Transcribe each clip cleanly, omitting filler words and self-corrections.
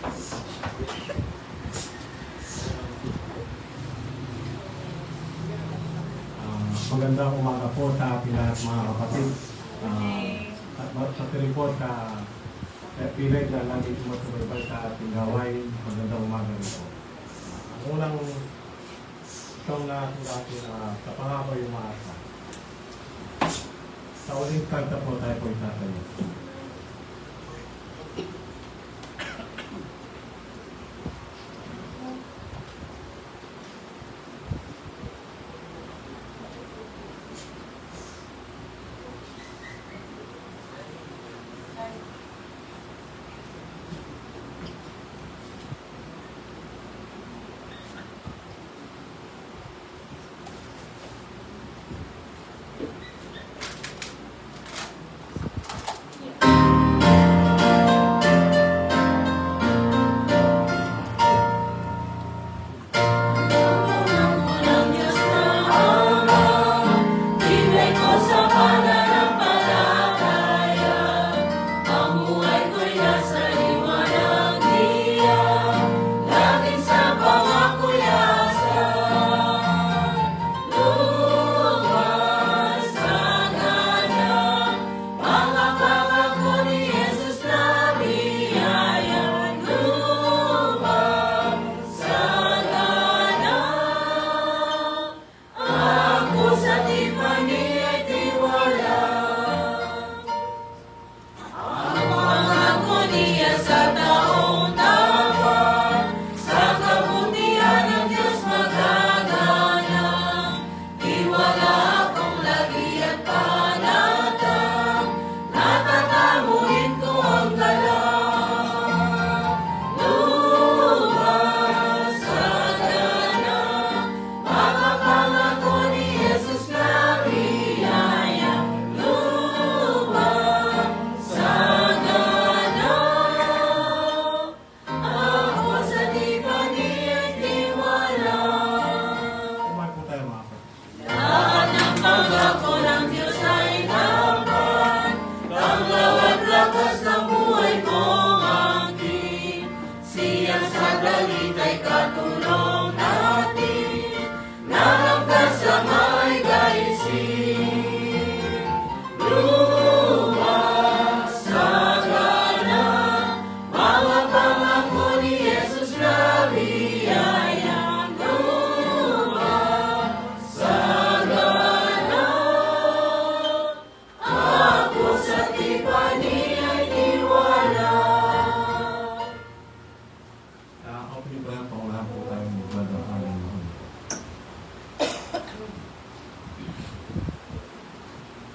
Magandang umaga po sa ating lahat mga kapatid. At sa report pilit na lagi sumusubaybay sa ating gawain. Magandang umaga rin po. Ang unang song na ating sa pangako yung maasa. Sa uling kanta po tayo po itatayo.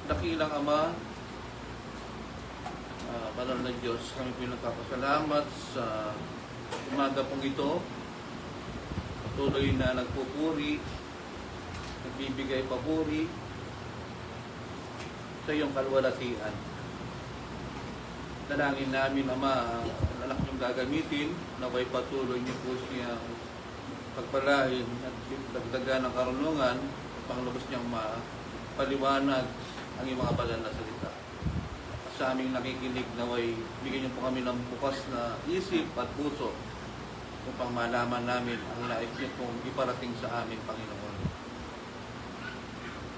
Dakilang Ama, Banal na Diyos, kami pinagpapasalamat sa umaga pong ito. Patuloy na nagpupuri, nagbibigay papuri sa iyong kalwalatian. Dalangin namin, Ama, ang anak niyong gagamitin, naway patuloy niyo po siyang pagpalain at dagdagan ng karunungan, panglabas niyang mapaliwanag ang iyong mga banal na salita. At sa aming nakikinig, naway bigyan niyo po kami ng bukas na isip at puso upang malaman namin ang nais niyo pong iparating sa amin, Panginoon.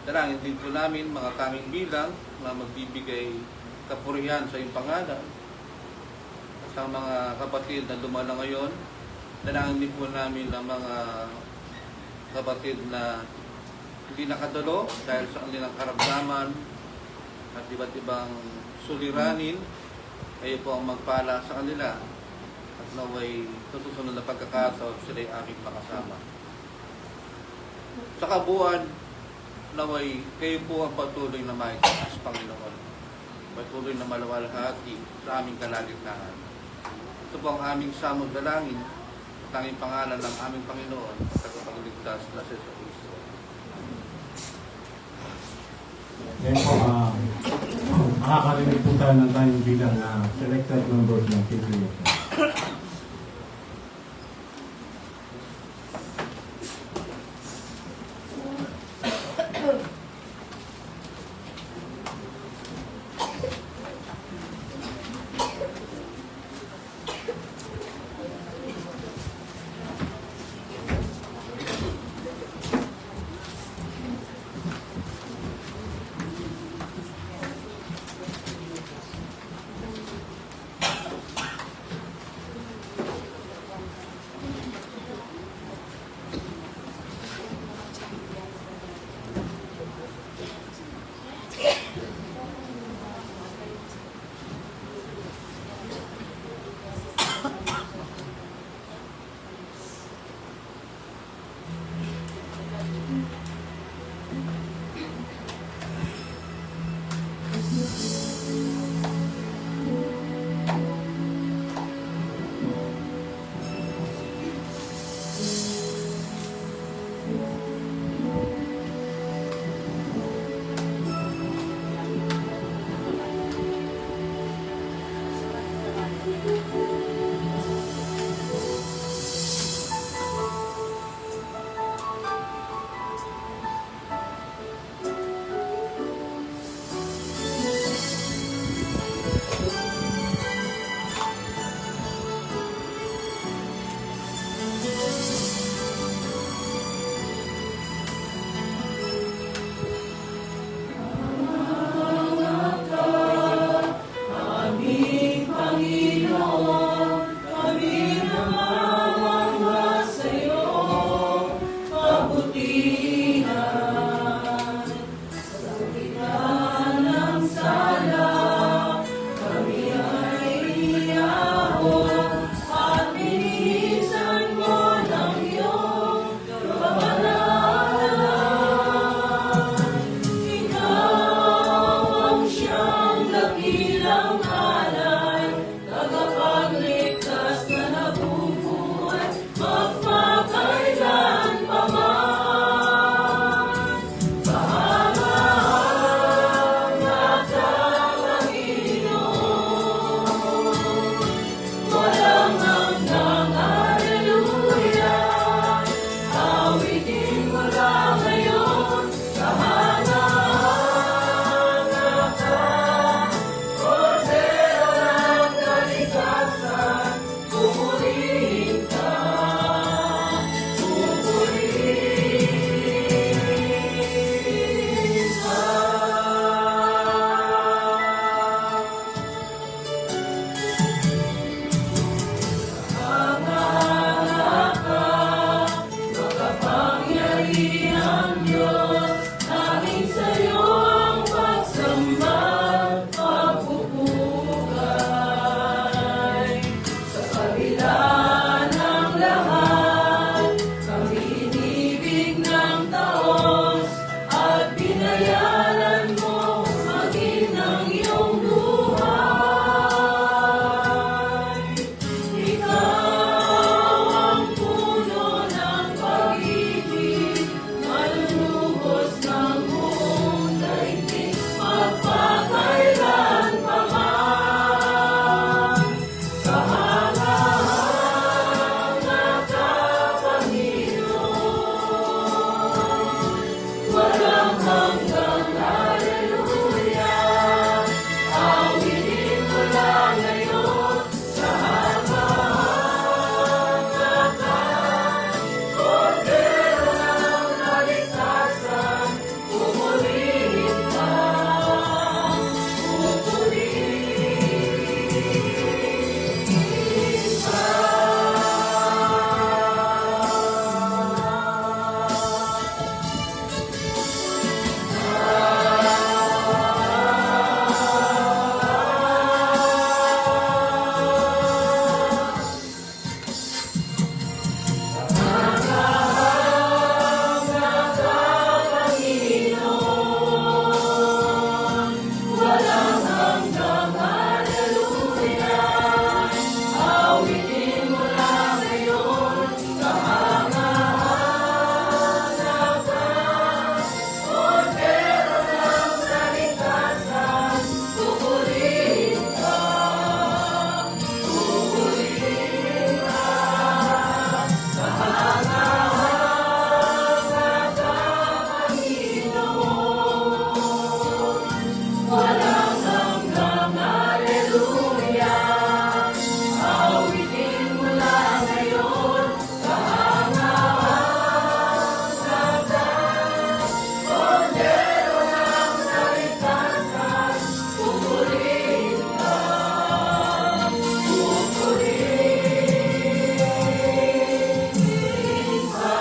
Dalangin din po namin mga kaming bilang na magbibigay kapurihan sa iyong pangalan. At sa mga kapatid na dumala ngayon, dalangin din po namin ang mga kapatid na hindi nakadalo dahil sa kanilang karamdaman at iba't ibang suliranin. Kayo po ang magpala sa kanila at naway susunod na pagkakataon sila'y aming makasama. Sa kabuuan, naway kayo po ang patuloy na maitaas, Panginoon. Patuloy na malawalhati sa aming kalagitnaan. Ito po ang aming samod dalangin at ang pangalan ng aming Panginoon at tagapagligtas na si Jesus. Then po, makakarinig po tayo ng tayong bilang na selected members ng PCF. kabila ng lahat, kami inibig ng taos at binayaran mo maging ng iyong buhay. Ikaw ang puno ng pag-ibig, malulubos ng buong daigdig, magpakailan pa man. Kahanga-hanga ka, Panginoon, walang hanggang hallelujah. Awitin mo lang ngayon, kahanga-hanga ka, Kordero ng kaligtasan, pupurihin ka, pupurihin ka. Panginoon, walang hanggang hallelujah. Awitin mo lang ngayon, kahanga-hanga ka, Kordero ng kaligtasan, pupurihin ka, pupurihin ka. Kahanga-hanga ka, Panginoon, walang hanggang hallelujah. Awitin mo lang ngayon, kahanga-hanga ka, Kordero ng kaligtasan, pupurihin ka, pupurihin ka.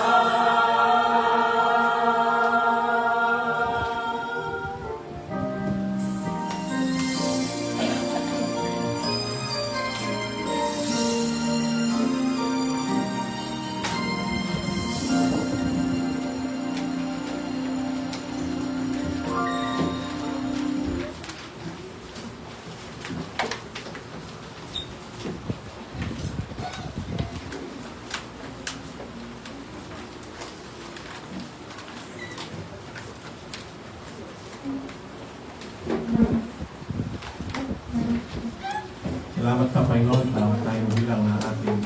Salamat sa Panginoon sa tayong bilang na ating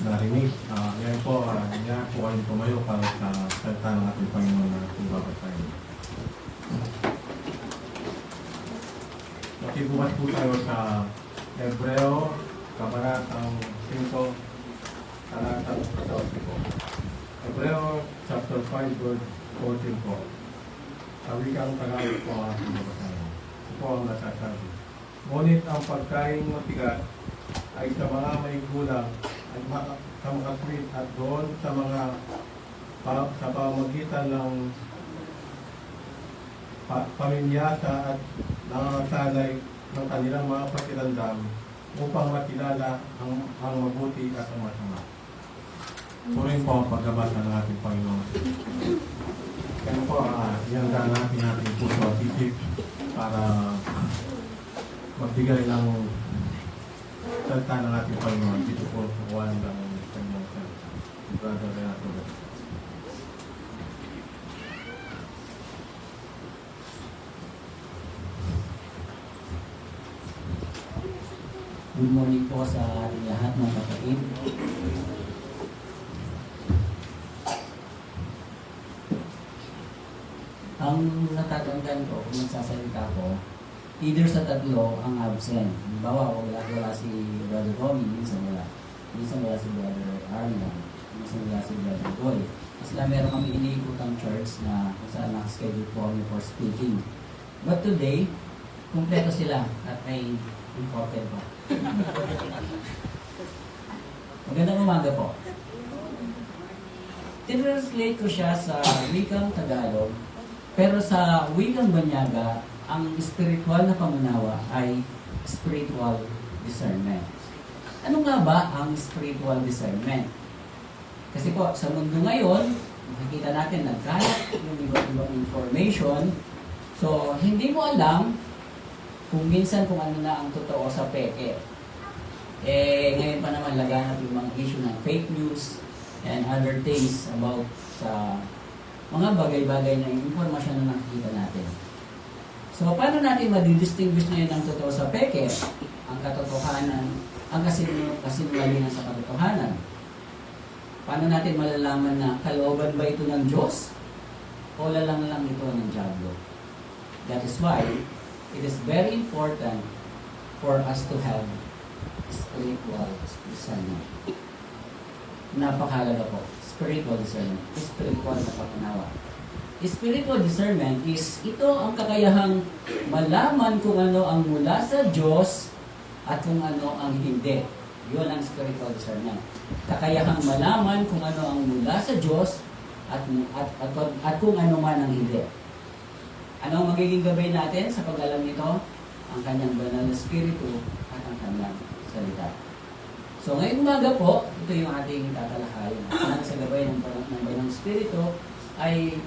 narinig. Ngayon po, niya po kayo tumayo para sa salita ng ating Panginoon na ating babasahin. Makibukas po tayo sa Hebreo, Kabanatang 5, talatang 14 po. Hebreo chapter 5, verse 14 po. Wikang Tagalog po ang ating babasahin. Ito po ang nasasabi. Ngunit ang pagkain matigas ay sa mga may gulang at sa mga sweet at doon sa mga sa pamagitan ng pamilyasa at nangangasalay ng kanilang mga pakiramdam upang makilala ang mabuti at ang masama. Purihin po ang pagbabasa ng ating Panginoon. Kaya po, ihandaan natin ating puso at isip para magbigay ng salita ng ating Panginoon. Dito po, kukuhan lang ang kanyang salita. Brother Renato. Good morning po sa ating lahat ng kapatid. Ang natatandaan ko, kung nagsasalita ko, either sa tatlo ang absent. Halimbawa, wala si Brother Tommy, minsan wala si Brother Arnold, minsan wala si Brother Boy. Kasi meron kami iniikutang church na kung saan nakaschedule po kami for speaking. But today, kumpleto sila at may important pa. Magandang umaga po. Tinranslate ko siya sa wikang Tagalog, pero sa wikang Banyaga, ang spiritual na pamunawa ay spiritual discernment. Ano nga ba ang spiritual discernment? Kasi po, sa mundo ngayon, makikita natin nagkalat yung iba't ibang information. So, hindi mo alam kung minsan kung ano na ang totoo sa peke. Ngayon pa naman laganap yung mga issue ng fake news and other things about sa mga bagay-bagay na impormasyon na nakikita natin. So, paano natin madidistinguish ngayon ang totoo sa peke? Ang katotohanan, ang kasinungalingan sa katotohanan. Paano natin malalaman na kalooban ba ito ng Diyos o lalang lang ito ng Diablo? That is why it is very important for us to have spiritual discernment. Napakahalaga po. Spiritual discernment. Spiritual na pagkanawa. Spiritual discernment is ito ang kakayahang malaman kung ano ang mula sa Diyos at kung ano ang hindi. Yun ang spiritual discernment. Kakayahang malaman kung ano ang mula sa Diyos at kung ano man ang hindi. Ano ang magiging gabay natin sa pag-alam nito? Ang kanyang banal na spiritu at ang kanyang salita. So ngayong umaga po, ito yung ating tatalakayin. Ang sa gabay ng banal na spiritu ay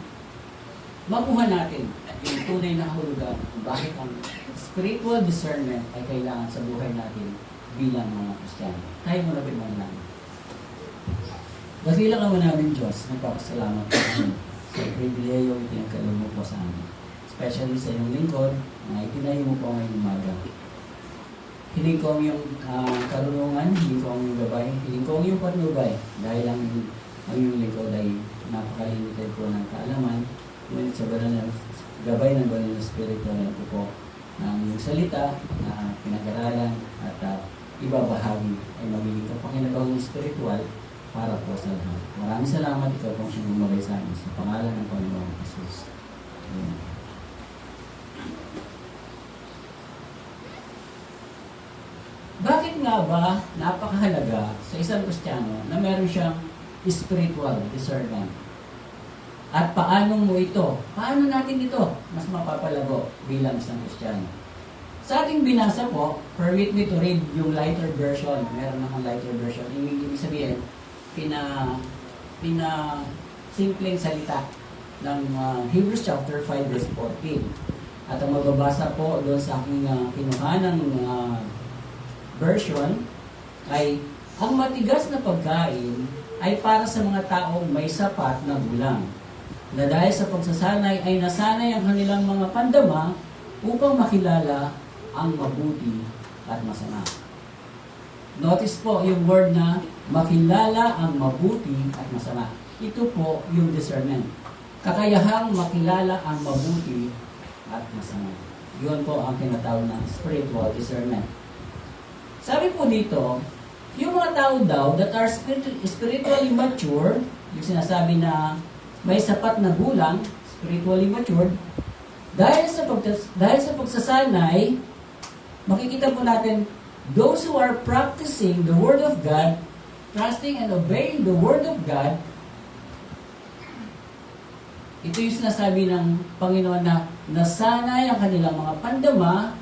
makuha natin yung tunay na kahulugan kung bakit ang spiritual discernment ay kailangan sa buhay natin bilang mga Kristiyano. Tayo muna pinman lang. Dakilang naman namin Diyos, nagpapasalamat po kami sa pribileyo itinagkaloob mo po sa amin. Especially sa iyong lingkod, na itinahin mo po ngayong umaga. Hiling ko ang iyong karunungan, hiling ko ang iyong gabay, hiling ko ang iyong patnubay, dahil ang iyong lingkod ay napakalimited po ng kaalaman, ngunit sa banal na gabay ng banal na spirito na ito po ng iyong salita na pinag-aralan at ibabahagi ay magiging kapakinabang spiritual para po sa lahat. Maraming salamat, ikaw pong siyang bumagay sa amin sa pangalan ng Panginoong Jesus. Amen. Bakit nga ba napakahalaga sa isang Kristiyano na meron siyang spiritual discernment? At paano mo ito? Paano natin ito mas mapapalago bilang isang Kristiyano? Sa ating binasa po, permit me to read yung lighter version. Meron akong lighter version. Ibig sabihin, simpleng salita ng Hebrews chapter 5 verse 14. At ang magbabasa po doon sa aking kinuha ng version ay ang matigas na pagkain ay para sa mga taong may sapat na gulang, na dahil sa pagsasanay ay nasanay ang kanilang mga pandama upang makilala ang mabuti at masama. Notice po yung word na makilala ang mabuti at masama. Ito po yung discernment. Kakayahang makilala ang mabuti at masama. Yun po ang tinatawag ng spiritual discernment. Sabi po dito, yung mga tao daw that are spiritually mature, yung sinasabi na may sapat na gulang, spiritually matured, dahil sa pagsasanay, makikita po natin, those who are practicing the Word of God, trusting and obeying the Word of God, ito yung sinasabi ng Panginoon na nasanay ang kanilang mga pandama,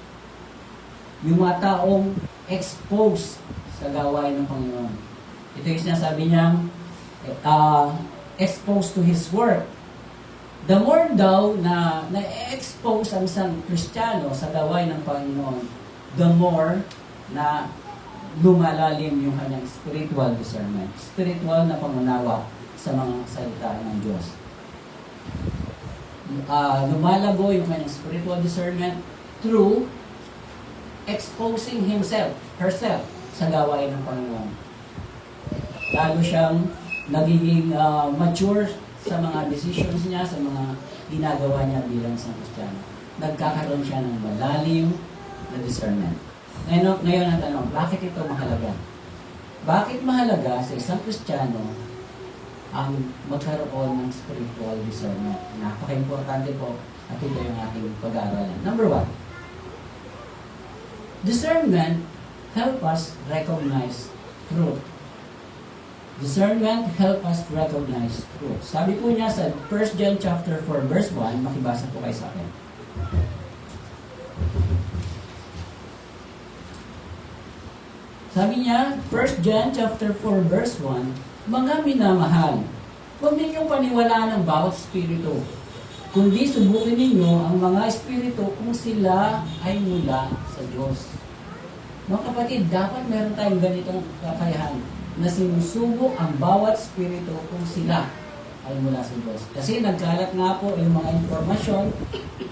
yung mga taong exposed sa gawain ng Panginoon. Ito yung sinasabi niyang exposed to His work. The more daw na na-expose ang isang Kristiyano sa gawain ng Panginoon, the more na lumalalim yung kanyang spiritual discernment, spiritual na pangunawa sa mga salita ng Diyos. Lumalago yung kanyang spiritual discernment through exposing herself sa gawain ng Panginoon. Lalo siyang nagiging mature sa mga decisions niya, sa mga ginagawa niya bilang isang Kristiyano. Nagkakaroon siya ng malalim na discernment. Ngayon ang tanong, bakit ito mahalaga? Bakit mahalaga sa isang Kristiyano ang magkaroon ng spiritual discernment? Napaka-importante po at ito yung ating pag-aaralan. Number 1, discernment help us recognize truth. Discernment help us recognize truth. Sabi po niya sa 1 John chapter 4 verse 1, makibasa po kayo sa akin. Sabi niya, 1 John chapter 4 verse 1, mga minamahal, huwag ninyong paniwalaan ang bawat espiritu, kundi subukin ninyo ang mga espiritu kung sila ay mula sa Diyos. Mga kapatid, dapat meron tayong ganitong kakayahan na sinusubok ang bawat espiritu kung sila ay mula sa Diyos. Kasi nagkalat nga po yung mga informasyon,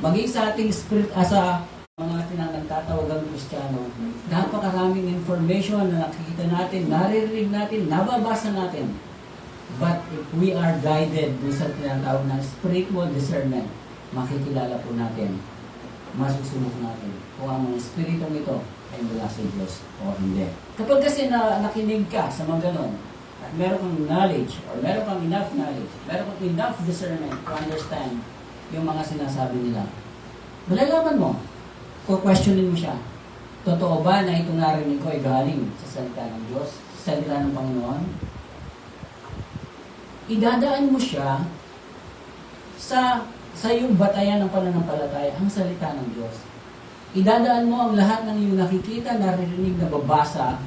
maging sa ating spirit, sa mga nagtatawagang Kristiyano, napakaraming information na nakikita natin, naririnig natin, nababasa natin. But if we are guided dun sa tinatawag na spiritual discernment, makikilala po natin, masusubok natin kung ang mga espiritong ito ay mula sa Diyos o hindi. Kapag kasi nakinig ka sa mga ganon, at meron kang knowledge, or meron kang enough knowledge, meron kang enough discernment to understand yung mga sinasabi nila, malalaman mo, kung questionin mo siya, totoo ba na itong narinig ko ay galing sa salita ng Diyos, sa salita ng Panginoon? Idadaan mo siya sa iyong batayan ng pananampalataya, ang salita ng Diyos. Idadaan mo ang lahat ng iyong nakikita, naririnig, na babasa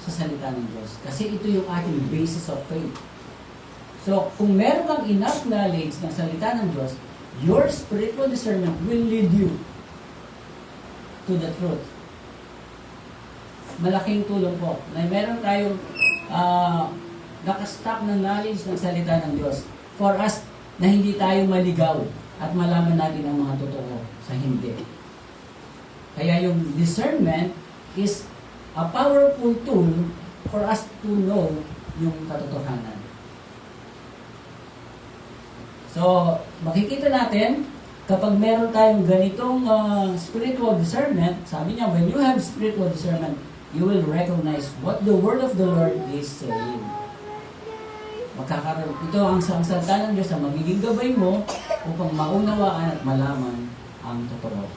sa salita ng Diyos. Kasi ito yung ating basis of faith. So, kung meron kang enough knowledge ng salita ng Diyos, your spiritual discernment will lead you to the truth. Malaking tulong po na meron tayong nakastock ng knowledge ng salita ng Diyos for us na hindi tayo maligaw at malaman natin ang mga totoo sa hindi. Kaya yung discernment is a powerful tool for us to know yung katotohanan. So, makikita natin, kapag meron tayong ganitong spiritual discernment, sabi niya, when you have spiritual discernment, you will recognize what the word of the Lord is saying. Ito ang salita ng Diyos ang magiging gabay mo upang maunawaan at malaman ang totoo.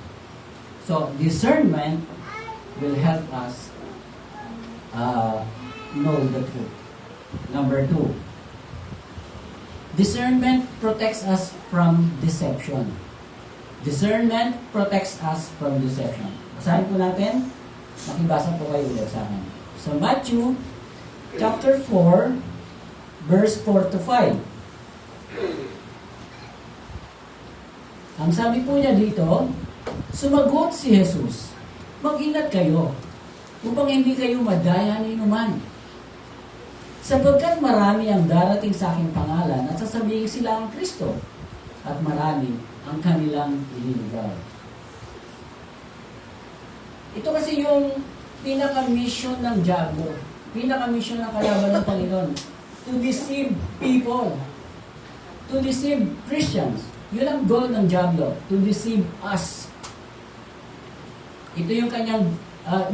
So, discernment will help us know the truth. Number 2, discernment protects us from deception. Discernment protects us from deception. Basahin po natin. Makibasa po kayo ulit sa akin. So, Matthew chapter 4, verse 4 to 5. Ang sabi po niya dito, sumagot si Jesus, mag-ingat kayo upang hindi kayo madaya ni inuman. Sapagkat marami ang darating sa aking pangalan at sasabihin sila ang Kristo at marami ang kanilang ililigaw. Ito kasi yung pinaka-mission ng diablo, pinaka-mission ng kalaban ng Panginoon, to deceive people, to deceive Christians. Yun ang goal ng diablo, to deceive us. Ito yung kanyang,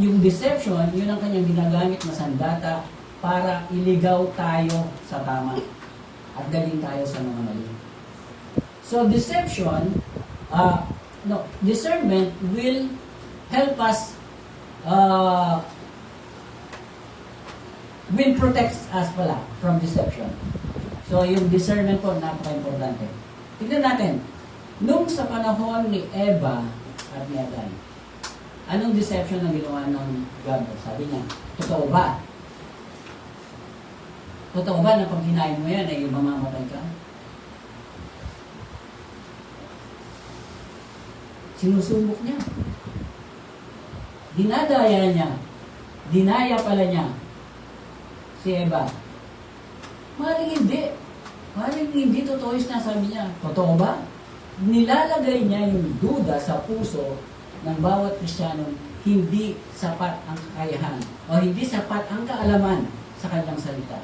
yung deception, yun ang kanyang ginagamit na sandata para iligaw tayo sa tama at galing tayo sa mga mali. So deception, discernment will help us, will protect us pala from deception. So yung discernment po, napaka-importante. Tignan natin, nung sa panahon ni Eva at ni Adan, anong deception ang ginawa ng God? Sabi niya, totoo ba? Totoo ba na pag hinayin mo yan ay mamamatay ka? Sinusubok niya. Dinadaya niya. Dinaya pala niya si Eva. Maring hindi. Maring hindi totoo yung sinasabi niya. Totoo ba? Nilalagay niya yung duda sa puso ng bawat Kristiyano, hindi sapat ang kakayahan o hindi sapat ang kaalaman sa kanyang salita.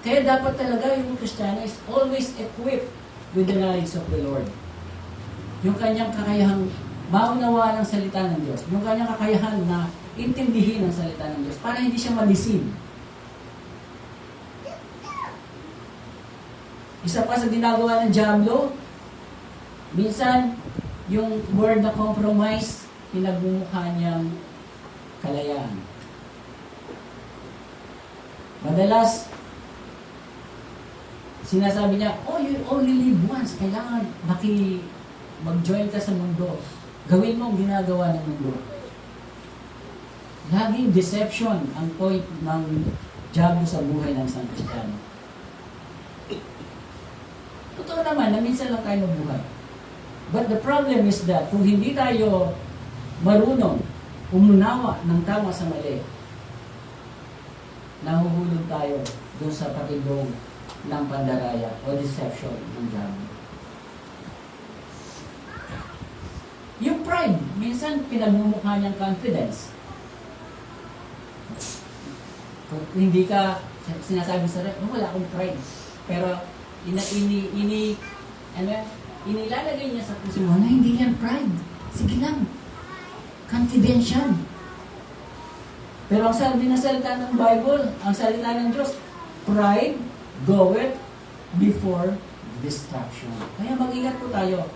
Kaya dapat talaga yung Kristiyano is always equipped with the knowledge of the Lord. Yung kanyang kakayahang maunawa ng salita ng Diyos. Yung kanyang kakayahan na intindihin ang salita ng Diyos para hindi siya malisib. Isa pa sa ginagawa ng diablo, minsan yung word na compromise, pinagmumukha niyang kalayaan. Madalas, sinasabi niya, oh, you only live once. Kailangan mag-join ka sa mundo. Gawin mo ang ginagawa ng mundo. Laging deception ang point ng diablo sa buhay ng isang Kristiyano. Totoo naman na minsan lang tayo mabuhay. But the problem is that kung hindi tayo marunong umunawa ng tama sa mali, nahuhulog tayo doon sa patibong ng pandaraya o deception ng diablo. Yung pride, minsan pinagmumukha niyang confidence. Kung hindi ka sinasabi sa sarili, wala akong pride. Pero inilalagay niya sa puso mo na hindi yan pride. Sige lang. Confidence yan. Pero ang sabi na salita ng Bible, ang salita ng Diyos, pride goeth before destruction. Kaya mag-ingat po tayo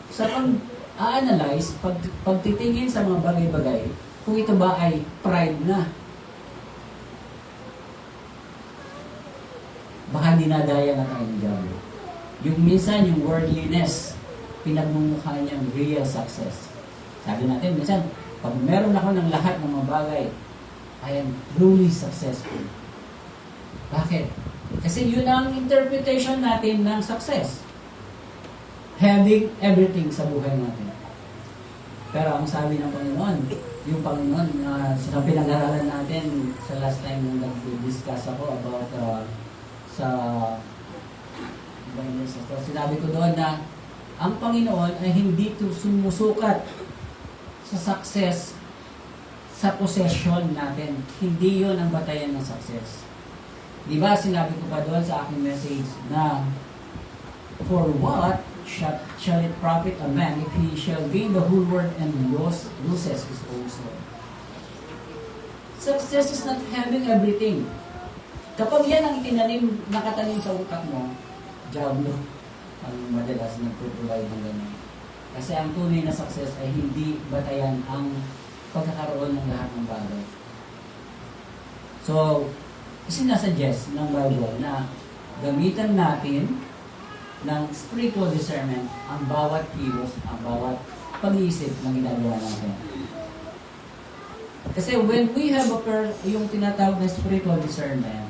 sa pag-analyze, pagtitingin sa mga bagay-bagay, kung ito ba ay pride na. Baka dinadaya na tayo ng diablo. Yung minsan, yung worldliness, pinagmumukha niyang real success. Sabi natin, minsan, pag meron ako ng lahat ng mga bagay, I am truly successful. Bakit? Kasi yun ang interpretation natin ng success. Having everything sa buhay natin. Pero ang sabi ng Panginoon, yung Panginoon, sa pinag-aralan natin sa last time nung nag-discuss ako about sa sinabi ko doon na ang Panginoon ay hindi sumusukat sa success sa possession natin. Hindi yun ang batayan ng success. Di ba sinabi ko pa doon sa aking message na for what shall it profit a man if he shall gain the whole world and loses his own soul? Success is not having everything. Kapag yan ang nakatanim sa utak mo, diablo ang madalas nagpo-provide ng ganyan. Kasi ang tunay na success ay hindi batayan ang pagkakaroon ng lahat ng bagay. So, isinasuggest ng Bible na gamitan natin ng spiritual discernment ang bawat kilos, ang bawat pag-iisip na ginagawa natin. Kasi when we have yung tinatawag na spiritual discernment,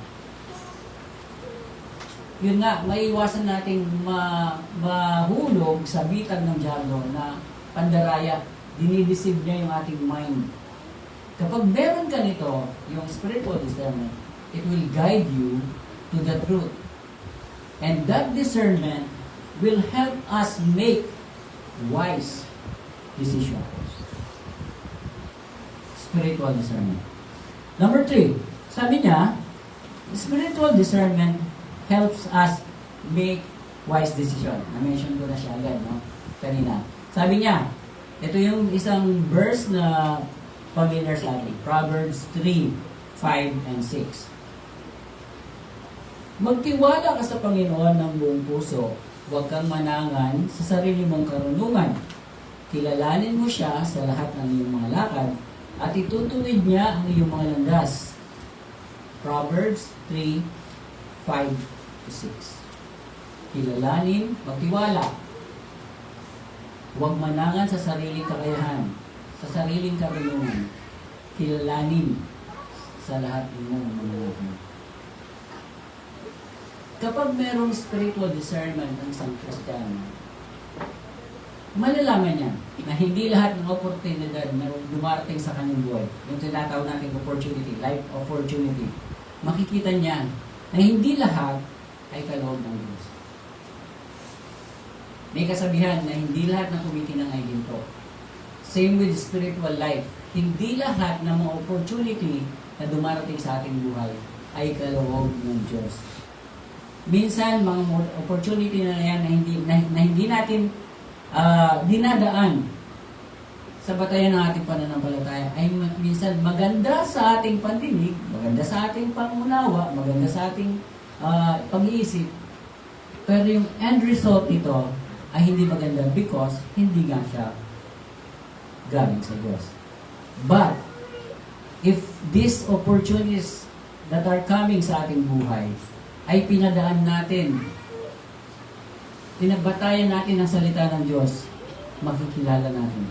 yun nga, maiiwasan nating mahulog sa bitag ng diablo na pandaraya, dinideceive niya yung ating mind. Kapag meron ka nito, yung spiritual discernment, it will guide you to the truth. And that discernment will help us make wise decisions. Spiritual discernment. Number 3, sabi niya, spiritual discernment helps us make wise decision. Na-mention ko na siya agad, no? Kanina. Sabi niya, ito yung isang verse na familiar sa atin. Proverbs 3, 5, and 6. Magtiwala ka sa Panginoon ng buong puso. Huwag kang manangan sa sarili mong karunungan. Kilalanin mo siya sa lahat ng iyong mga lakad at itutuwid niya ang iyong mga landas. Proverbs 3, 5, 6. Kilalanin, magtiwala. Huwag manangan sa sariling kakayahan, sa sariling karunungan. Kilalanin sa lahat ng mga lakad. Kapag merong spiritual discernment ng isang Kristiyano, malalaman niya na hindi lahat ng oportunidad na dumarating sa kanyang buhay, yung tinatawag natin opportunity, life opportunity, makikita niya na hindi lahat ay kaloob ng Diyos. May kasabihan na hindi lahat ng kumikinang ay ginto. Same with spiritual life. Hindi lahat ng mga opportunity na dumarating sa ating buhay ay kaloob ng Diyos. Minsan, mga opportunity na yan na hindi natin dinadaan sa batayan ng ating pananampalataya ay minsan maganda sa ating pandinig, maganda sa ating pangunawa, maganda sa ating pag-iisip. Pero yung end result nito ay hindi maganda because hindi nga siya galing sa Diyos. But, if these opportunities that are coming sa ating buhay ay pinadaan natin, pinagbatayan natin ang salita ng Diyos, makikilala natin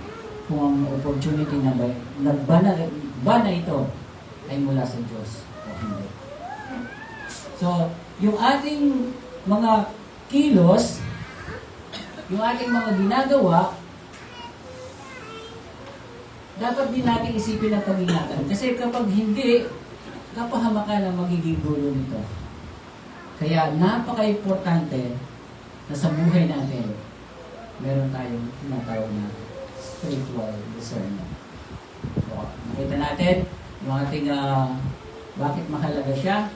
kung ang opportunity na ba na ito ay mula sa Diyos o hindi. So, yung ating mga kilos, yung ating mga ginagawa, dapat din natin isipin at pag-ingatan. Kasi kapag hindi, kapahamakan ang magiging gulo nito. Kaya napaka-importante na sa buhay natin, meron tayong tinatawag na spiritual discernment. So, makita natin yung ating bakit mahalaga siya.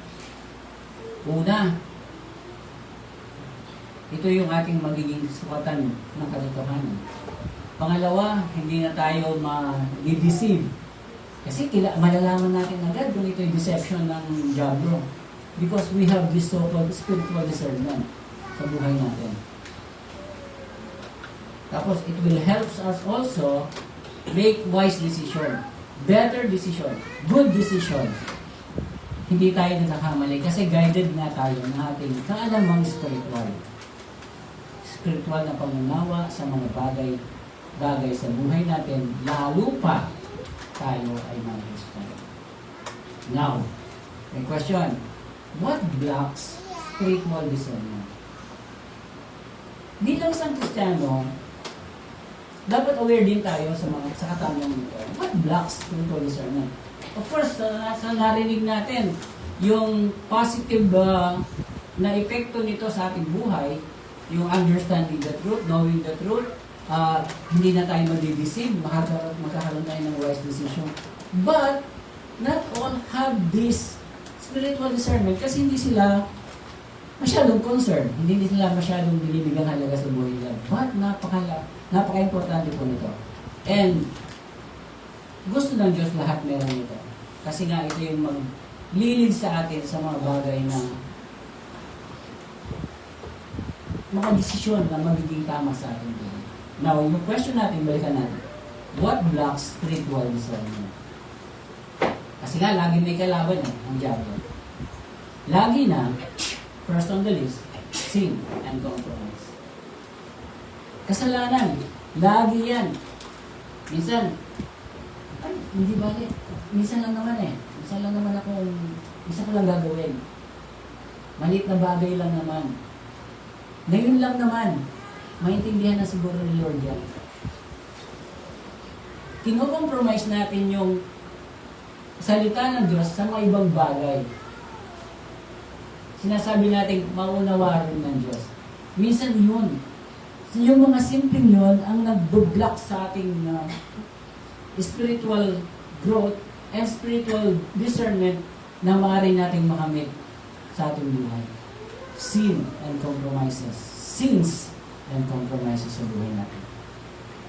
Una, ito yung ating magiging sukatan ng katotohanan. Pangalawa, hindi na tayo ma-deceive. Kasi malalaman natin agad kung ito yung deception ng diablo. Because we have this so-called spiritual discernment sa buhay natin. Tapos, it will help us also make wise decision, better decision, good decisions. Hindi tayo nagkakamali kasi guided na tayo ng ating kaalamang spiritual. Spiritual na pangunawa sa mga bagay sa buhay natin, lalo pa tayo ay mag-Christian. Now, may question. What blocks spiritual discernment? Bilang isang Kristiyano, dapat aware din tayo sa katanungan nito. What blocks spiritual discernment? Of course, sa narinig natin, yung positive na epekto nito sa ating buhay, yung understanding the truth, knowing the truth, hindi na tayo mag-deceive, magkakaroon tayo ng wise decision. But, not all have this spiritual discernment kasi hindi sila masyadong concerned, hindi sila masyadong binibigyan halaga sa buhay nila. But, napaka-importante po nito. And, gusto ng Diyos lahat meron ito. Kasi nga ito yung maglilid sa atin sa mga bagay na mga desisyon na magiging tama sa atin. Now, yung question natin, balikan natin. What blocks spiritual discernment? Kasi nga, lagi may kalaban ang diablo. Lagi na, first on the list, sin and compromise. Kasalanan, lagi yan. Minsan, hindi balik. Minsan lang naman Minsan lang naman minsan ko lang gagawin. Maliit na bagay lang naman. Ngayon lang naman, maintindihan na siguro ni Lord yan. Kino-compromise natin yung salita ng Diyos sa mga ibang bagay. Sinasabi natin, maunawarin ng Diyos. Minsan yun. Yung mga simpleng yun ang nag-block sa ating spiritual growth and spiritual discernment na maaari nating makamit sa ating buhay. Sin and compromises. Sins and compromises sa buhay natin.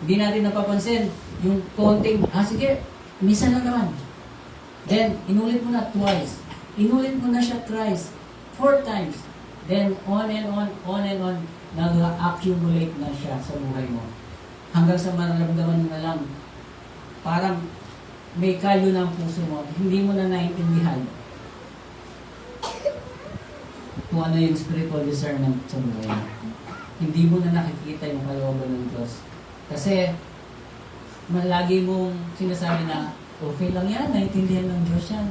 Hindi natin napapansin yung konting, sige, minsan lang naman. Then, inulit mo na twice. Inulit mo na siya thrice. 4 times. Then, on and on, nag-accumulate na siya sa buhay mo. Hanggang sa mararamdaman mo na lang, parang may kalyo na ang puso mo, hindi mo na naiintindihan kung ano yung spiritual discernment sa buhay mo. Hindi mo na nakikita yung kalooban ng Diyos. Kasi, malagi mong sinasabi na, okay lang yan, naiintindihan ng Diyos yan.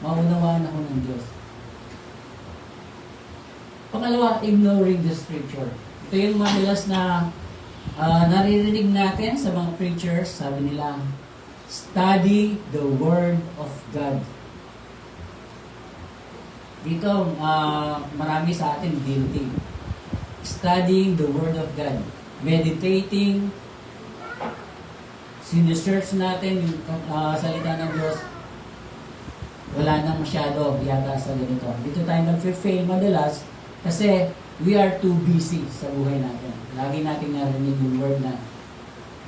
Maunawaan ako ng Diyos. Pangalawa, ignoring the scripture. Ito yung madalas na naririnig natin sa mga preachers, sabi nila, study the Word of God. Dito, marami sa atin guilty. Studying the Word of God. Meditating, sinesearch natin yung salita ng Diyos. Wala nang masyado yata sa ganito. Dito tayo nag-fail madalas kasi we are too busy sa buhay natin. Lagi natin narinig yung word na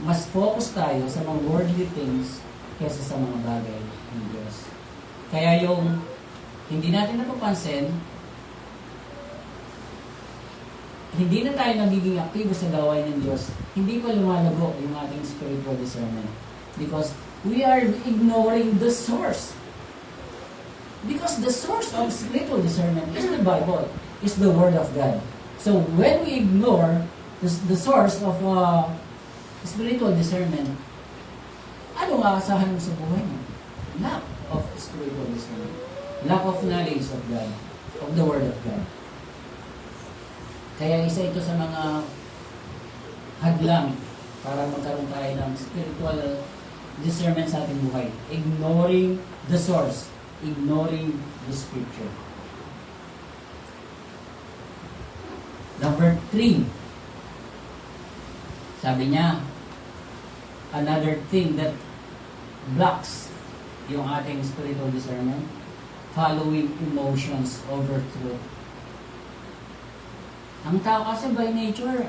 mas focus tayo sa mga worldly things kaysa sa mga bagay ng Diyos. Kaya yung hindi natin napapansin, hindi na tayo nagiging aktibo sa gawain ng Diyos, hindi pa lumalago yung ating spiritual discernment. Because we are ignoring the source. Because the source of spiritual discernment is the Bible, is the Word of God. So when we ignore the source of spiritual discernment, ano maaasahan mo sa buhay mo? Lack of spiritual wisdom. Lack of knowledge of God, of the Word of God. Kaya isa ito sa mga hadlang para magkaroon tayo ng spiritual discernment sa ating buhay. Ignoring the source. Ignoring the scripture. Number 3. Sabi niya, another thing that blocks yung ating spiritual discernment, following emotions over truth. Ang tao kasi by nature,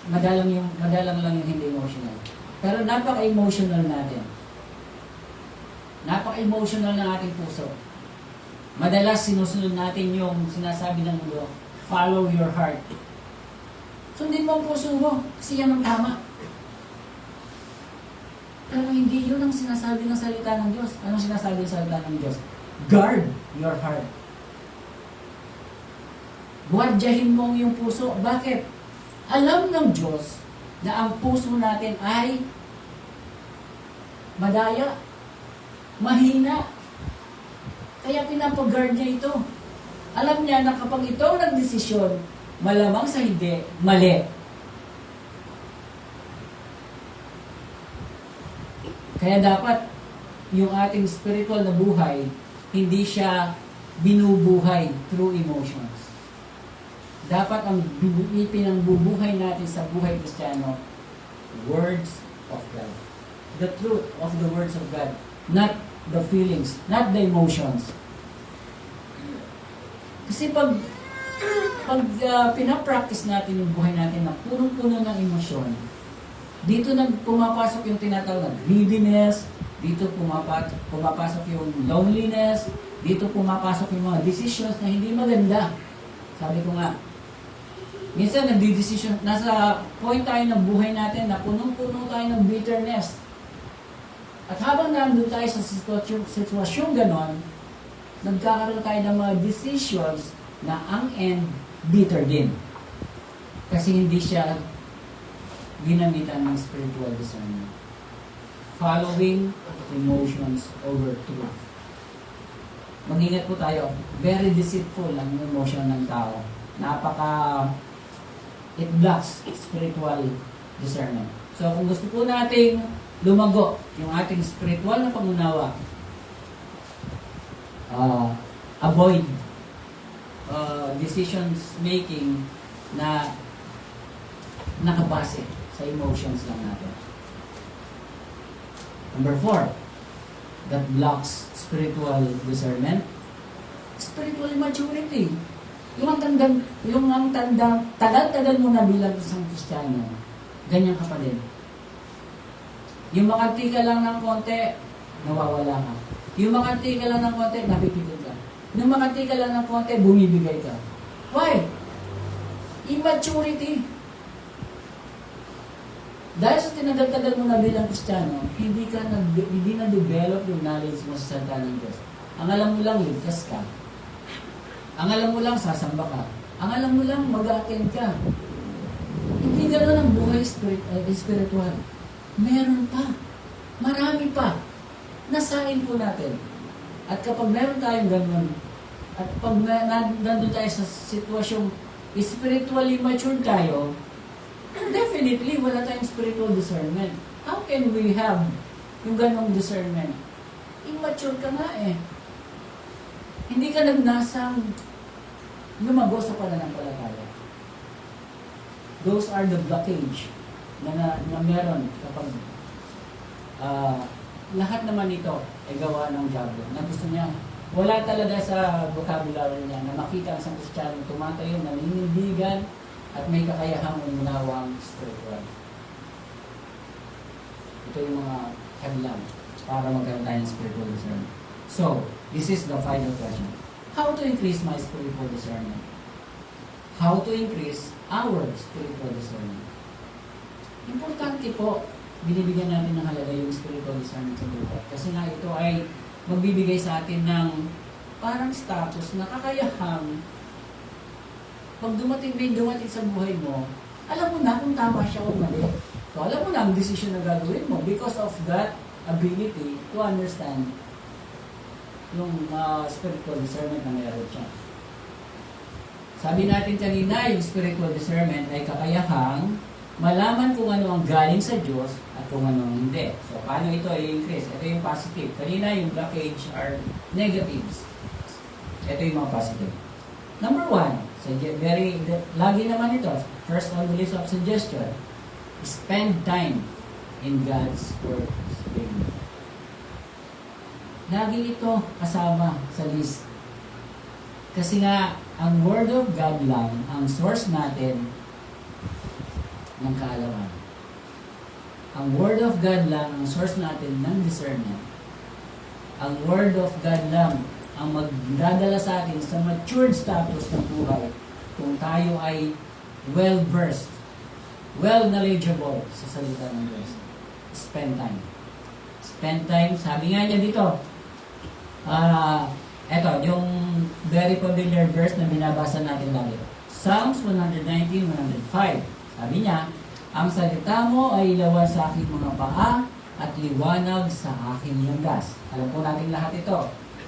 madalang lang yung hindi emotional. Pero napaka-emotional natin. Napaka-emotional ng ating puso. Madalas sinusunod natin yung sinasabi ng mundo, follow your heart. Sundin mo ang puso mo, kasi yan ang tama. Pero hindi yun ang sinasabi ng salita ng Diyos. Anong sinasabi ng salita ng Diyos? Guard your heart. Buwadyahin mo ang iyong puso. Bakit? Alam ng Diyos na ang puso natin ay madaya, mahina. Kaya pinapag-guard niya ito. Alam niya na kapag ito ang nagdesisyon, malamang sa hindi, mali. Kaya dapat yung ating spiritual na buhay, hindi siya binubuhay through emotions. Dapat ang pinangbubuhay natin sa buhay Kristiyano, words of God. The truth of the words of God. Not the feelings, not the emotions. Kasi pag pinapractice natin yung buhay natin na punong-puno ng emosyon, dito pumapasok yung tinatawag na greediness, dito pumapasok yung loneliness, dito pumapasok yung mga decisions na hindi maganda. Sabi ko nga, minsan nagdi-decision, nasa point tayo ng buhay natin na punong-puno tayo ng bitterness. At habang nandun tayo sa sitwasyong ganon, nagkakaroon tayo ng mga decisions na ang end, bitter din. Kasi hindi siya ginamitan ng spiritual discernment. Following emotions over truth. Mag-ingat po tayo. Very deceitful ang emotion ng tao. It blocks spiritual discernment. So kung gusto po nating lumago yung ating spiritual na pangunawa, avoid decisions making na nakabase sa emotions lang natin. Number 4, that blocks spiritual discernment, spiritual maturity. Tagal-tagal mo na bilang isang Kristiyano, ganyan ka pa din. Yung makanti ka lang ng konti, nawawala ka. Yung makanti ka lang ng konti, napipigil ka. Yung makanti ka lang ng konti, bumibigay ka. Why? Immaturity. Dahil sa tinagal-tagal mo na bilang Kristiyano, hindi na-develop yung knowledge mo sa salita ng Diyos. Ang alam mo lang, ligtas ka. Ang alam mo lang, sasamba ka. Ang alam mo lang, mag-attend ka. Hindi gano'n ang buhay spiritual. Meron pa. Marami pa. Nasain po natin. At kapag meron tayong gano'n, at pag nandun tayo sa sitwasyong spiritually mature tayo, definitely, wala tayong spiritual discernment. How can we have yung ganong discernment? Immature ka nga eh. Hindi ka nagnasang lumago sa pananampalataya. Those are the blockage na meron kapag lahat naman ito ay gawa ng diablo. Na gusto niya, wala talaga sa vocabulary niya na makita ang isang Kristiyano tumatayo, naninindigan, at may kakayahang umunawang spiritual. Ito yung mga hadlang para magkaroon tayo ng spiritual discernment. So, this is the final question. How to increase my spiritual discernment? How to increase our spiritual discernment? Importante po, binibigyan natin ng halaga yung spiritual discernment sa buhay. Kasi nga ito ay magbibigay sa atin ng parang status na kakayahang pag may dumating sa buhay mo, alam mo na kung tama siya o mali. So, alam mo na ang decision na gagawin mo. Because of that, ability to understand yung spiritual discernment na meron siya. Sabi natin kanina, yung spiritual discernment ay kakayahang malaman kung ano ang galing sa Diyos at kung ano ang hindi. So, paano ito i-increase? Ito yung positive. Kanina, yung blockage are negatives. Ito yung mga positive. Number one, lagi naman ito, first on the list of suggestion, spend time in God's Word. Lagi ito kasama sa list. Kasi nga, ang Word of God lang ang source natin ng kaalaman. Ang Word of God lang ang source natin ng discernment. Ang Word of God lang ang magdadala sa atin sa matured status ng buhay kung tayo ay well-versed, well-knowledgeable sa salita ng Diyos. Spend time. Spend time, sabi nga niya dito, eto, yung very familiar verse na binabasa natin lagi. Psalms 119, 105. Sabi niya, ang salita mo ay ilawan sa aking mga paa at liwanag sa aking landas. Alam po natin lahat ito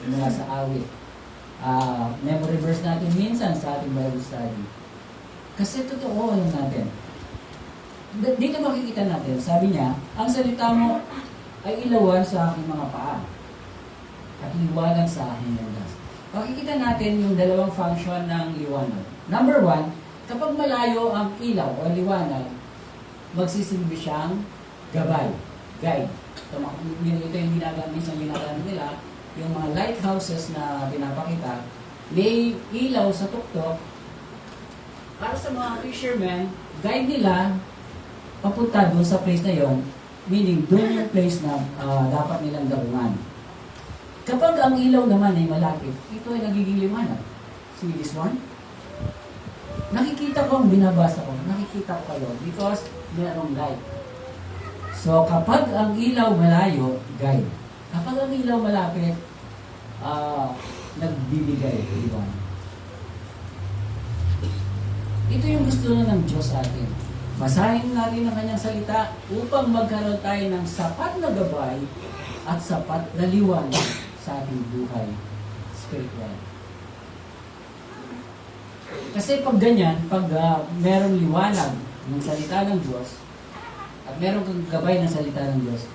mula sa awit. Memory verse natin minsan sa ating Bible study. Kasi totoo alam natin. Dito makikita natin, sabi niya, ang salita mo ay ilawan sa aking mga paa at liwanag sa aking landas. Makikita natin yung dalawang function ng liwanag. Number one, kapag malayo ang ilaw o liwanag, magsisilbi siyang gabay, guide. Ito yung ginagamit nila, yung mga lighthouses na pinapakita, may ilaw sa tuktok para sa mga fishermen, guide nila papunta doon sa place na yon, meaning doon yung place na dapat nilang gawin. Kapag ang ilaw naman ay malapit, ito ay nagiging liwanag. See this one? Nakikita ko ang binabasa ko. Nakikita ko kayo because mayroong light. So, kapag ang ilaw malayo, guide. Kapag ang ilaw malapit, nagbibigay liwanag. Ito yung gusto na ng Diyos sa atin. Basahin natin ang kanyang salita upang magkaroon tayo ng sapat na gabay at sapat na liwanag sa ating buhay spiritual. Kasi pag ganyan, pag merong liwanag ng salita ng Diyos at merong gabay ng salita ng Diyos,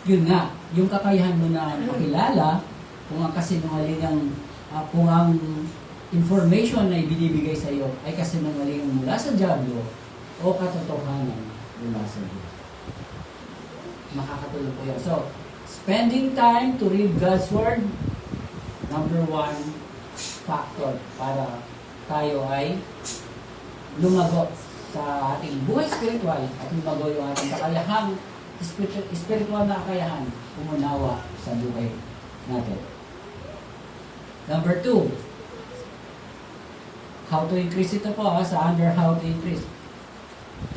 yun nga, yung kakayahan mo na makilala kung ang kasinungalingang kung ang information na ibinibigay sa iyo ay kasinungalingang mula sa diablo o katotohanan mula sa Diyos. Makakatulong po yun. So, spending time to read God's Word, number one factor para tayo ay lumago sa ating buhay spiritual at lumago yung ating kakayahang spiritual na kakayahan umunawa sa buhay natin. Number two, how to increase ito po sa under how to increase.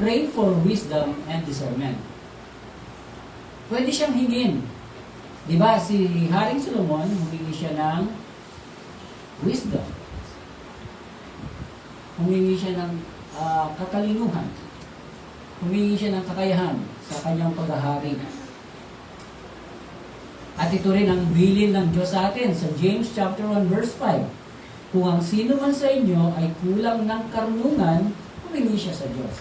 Pray for wisdom and discernment. Pwede siyang hingin. Diba, si Haring Solomon, humingi siya ng wisdom. Humingi siya ng katalinuhan. Humingi siya ng kakayahan sa kanyang paghahari. At ito rin ang bilin ng Diyos sa atin sa James chapter 1 verse 5. Kung ang sino man sa inyo ay kulang ng karunungan, humingi siya sa Diyos.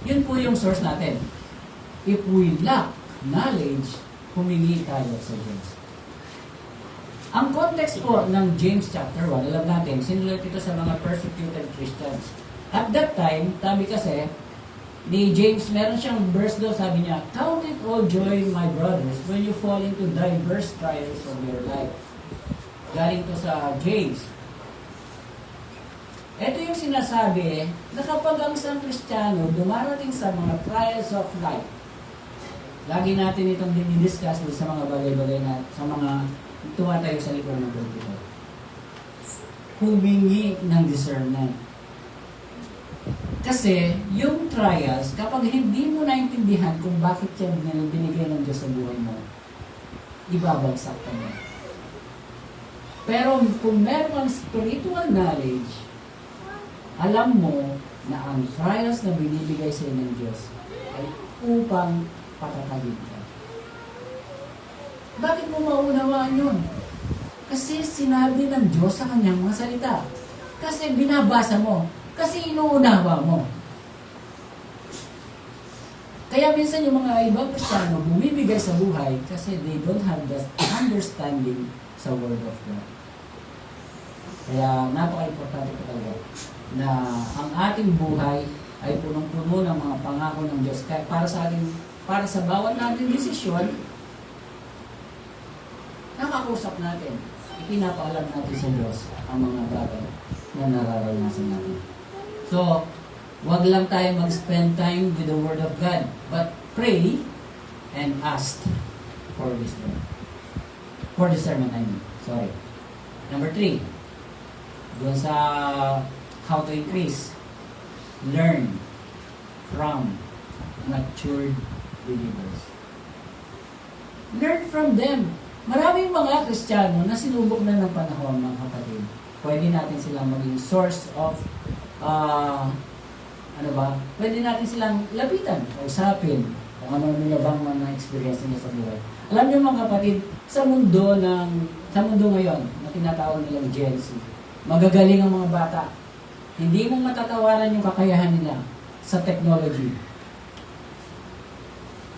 Yun po yung source natin. If we lack knowledge, humingi tayo sa Diyos. Ang context po ng James chapter 1, alam natin, sinulat ito sa mga persecuted Christians. At that time, sabi kasi, ni James, meron siyang verse doon, sabi niya, count it all joy, my brothers, when you fall into diverse trials of your life. Galing to sa James. Ito yung sinasabi na kapag ang isang Kristiyano dumarating sa mga trials of life, lagi natin itong dinidiscuss sa mga bagay-bagay na sa mga tumatayo sa likod ng pulpito. Humingi ng discernment. Kasi yung trials, kapag hindi mo naintindihan kung bakit yan binigay ng Diyos sa buhay mo, ibabagsak ka mo. Pero kung meron kang spiritual knowledge, alam mo na ang trials na binibigay sa ng Diyos ay upang patatagin ka. Bakit mo maunawaan yun? Kasi sinabi ng Diyos sa kanyang mga salita. Kasi binabasa mo. Kasi inuunawa mo. Kaya minsan yung mga ibang Kristiyano bumibigay sa buhay kasi they don't have the understanding sa Word of God. Kaya napaka-importante ko talaga na ang ating buhay ay punong-puno ng mga pangako ng Diyos. Kaya para sa bawat nating desisyon, nakakusap natin, ipinapaalam natin sa Diyos ang mga bagay na nararanasan natin. So, wag lang tayo mag-spend time with the Word of God, but pray and ask for wisdom. For discernment, I mean. Sorry. Number 3, doon sa how to increase, learn from matured believers. Learn from them. Maraming mga Kristiyano na sinubok na ng panahon, mga kapatid. Pwede natin silang maging source of pwede natin silang lapitan, usapin, kung ano nila bang mga experience nila sa buhay. Alam niyo mga kapatid, sa mundo ngayon, na tinatawag nilang Gen Z, magagaling ang mga bata. Hindi mo matatawaran yung kakayahan nila sa technology.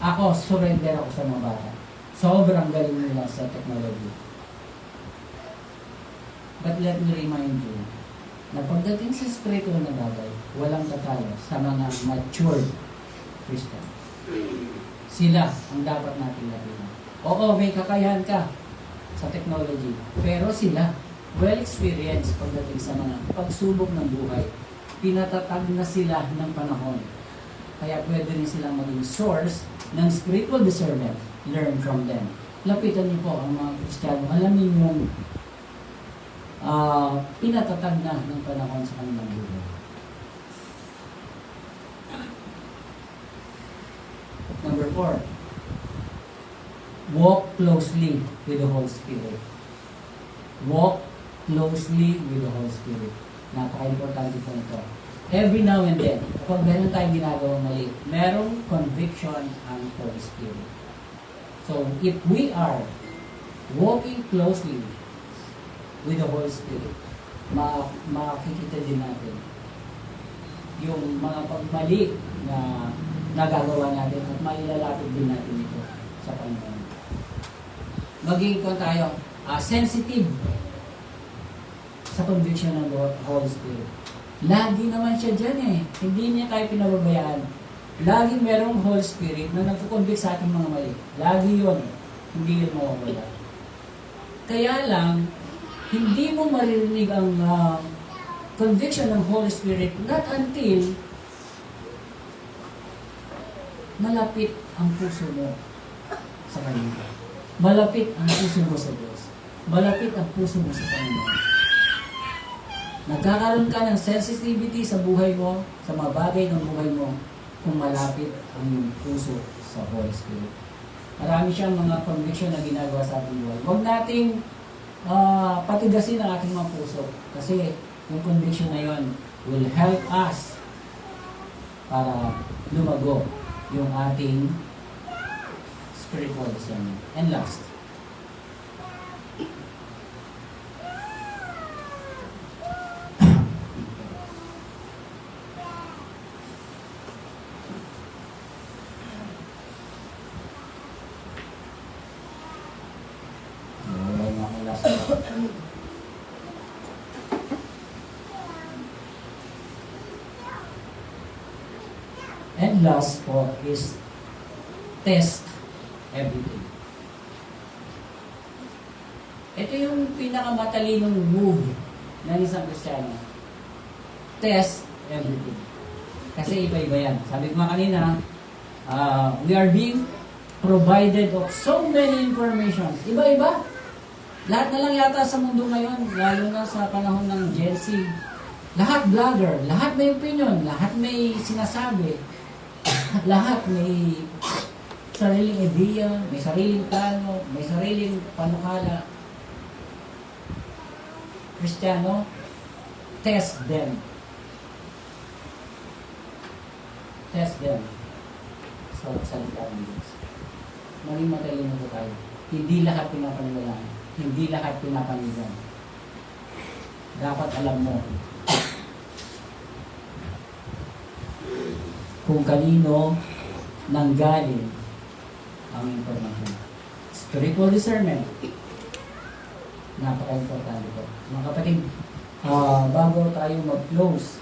Ako, surrender ako sa mga bata. Sobrang galing nila sa technology. But let me remind you, na pagdating sa spiritual na bagay, walang tatalo sa mga matured Christian. Sila ang dapat natin lapitan. Oo, may kakayahan ka sa technology, pero sila, well-experienced pagdating sa mga pagsubok ng buhay. Pinatatag na sila ng panahon. Kaya pwede rin silang maging source ng spiritual discernment. Learn from them. Lapitan niyo po ang mga Kristiyano. Alamin yung pinatatag na ng panahon sa kanilang buhay. Number 4, walk closely with the Holy Spirit. Walk closely with the Holy Spirit. Napaka-importante po ito. Every now and then, kapag meron tayong ginagawang mali, merong conviction ang Holy Spirit. So, if we are walking closely with the Holy Spirit, makikita din natin yung mga pagmali na nagagawa natin at mailalapit din natin ito sa Panginoon. Maging tayo sensitive sa conviction ng Holy Spirit. Lagi naman siya dyan eh. Hindi niya tayo pinababayaan. Lagi merong Holy Spirit na nagkukonvict sa ating mga mali. Lagi yun. Hindi yun mawawala. Kaya lang, hindi mo maririnig ang conviction ng Holy Spirit not until malapit ang puso mo sa Kanya. Malapit ang puso mo sa Diyos. Malapit ang puso mo sa Panginoon. Nagkakaroon ka ng sensitivity sa buhay mo, sa mga bagay ng buhay mo, kung malapit ang iyong puso sa Holy Spirit. Marami siyang mga conviction na ginagawa sa ating buhay. Huwag nating patigasin ang ating mga puso. Kasi yung conviction na yun will help us para lumago yung ating spiritual discernment. And last, and last po is test everything. Ito yung pinakamatalinong move ng isang Kristiyano. Test everything. Kasi iba-iba yan. Sabi ko nga kanina, we are being provided of so many information. Iba-iba. Lahat na lang yata sa mundo ngayon, lalo na sa panahon ng Gen Z. Lahat vlogger, lahat may opinion, lahat may sinasabi, lahat may sariling ideya, may sariling plano, may sariling panukala. Kristiyano, test them. Test them. Sa salita ng Diyos. Maging matalino po tayo. Hindi lahat pinapaniwalaan. Hindi lahat pinapaniwalaan. Dapat alam mo kung kanino nanggaling ang impormasyon. Spiritual discernment. Napaka-importante po. Mga kapatid, bago tayo mag-close,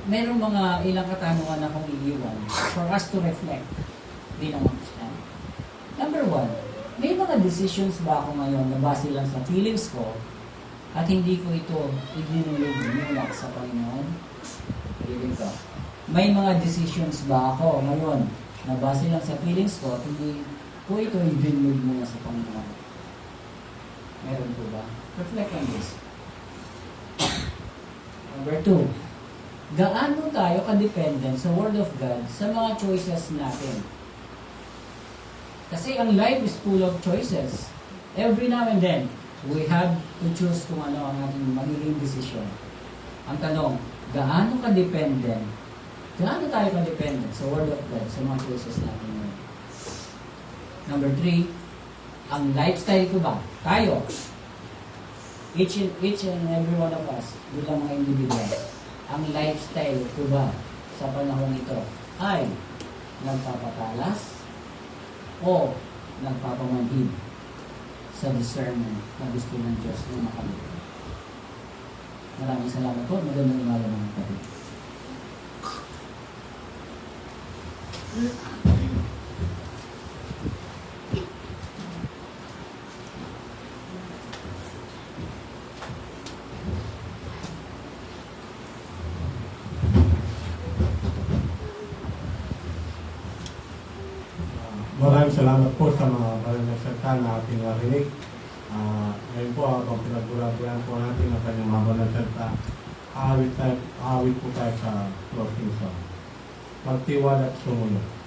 meron mga ilang katanungan na akong iiwan for us to reflect. Di naman siya. Number one, may mga decisions ba ako ngayon na base lang sa feelings ko at hindi ko ito idinulog sa Panginoon? Feeling ko. May mga decisions ba ako ngayon na base lang sa feelings ko at hindi ko ito idinulog muna sa Panginoon? Meron po ba? Reflect on this. Number two, gaano tayo ka-dependent sa Word of God sa mga choices natin? Kasi ang life is full of choices. Every now and then, we have to choose kung ano ang ating magiging decision. Ang tanong, gaano ka-dependent? Gaano tayo ka-dependent sa Word of God sa mga choices natin ngayon? Number three, ang lifestyle ko ba? Tayo. Each and every one of us, bilang mga individual, ang lifestyle ko ba sa panahon ito ay nagpapatalas o nagpapamanhid sa discernment na gusto ng Diyos na makamit. Maraming salamat po. Magandang umaga mga kapatid. Maraming salamat po sa mga maraming salita na ating narinig. Ngayon po, habang pinagburabuyan po natin ang kanyang mga maraming salita, awit po tayo sa closing song. Magtiwala at sumunod.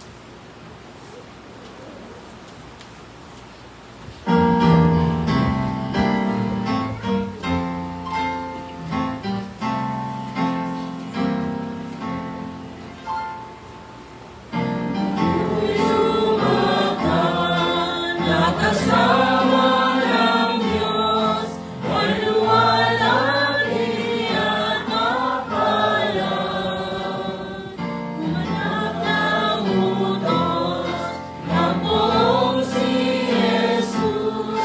Nakasama ng Diyos, maluwalhati at mapalang. Umanap ng utos ng buong si Jesus,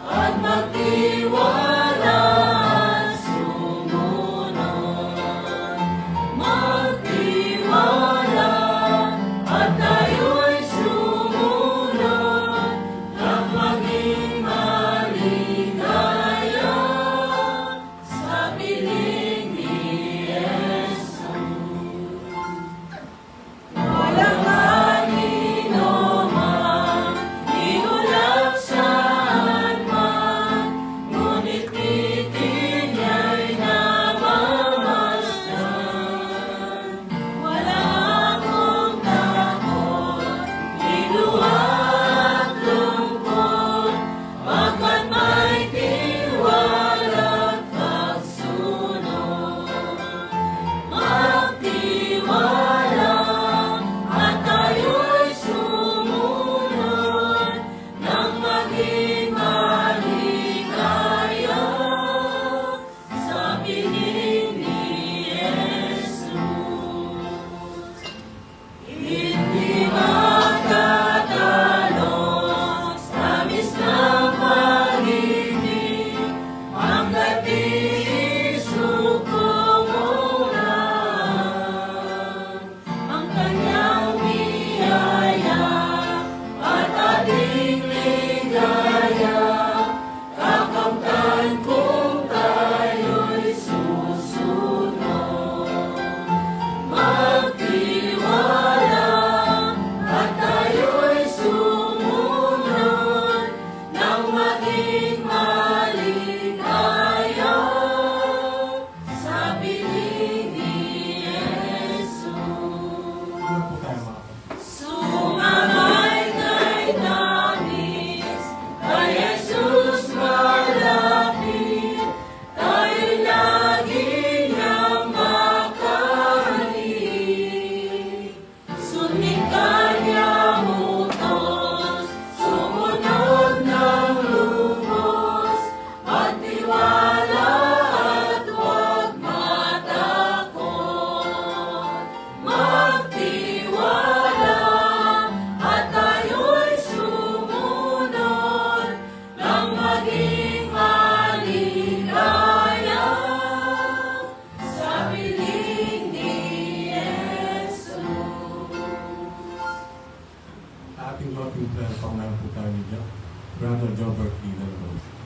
at magtiwala at sumunod. Magtiwala at tayo'y sumunod. Maging Senator Jobert Di Del Cruz.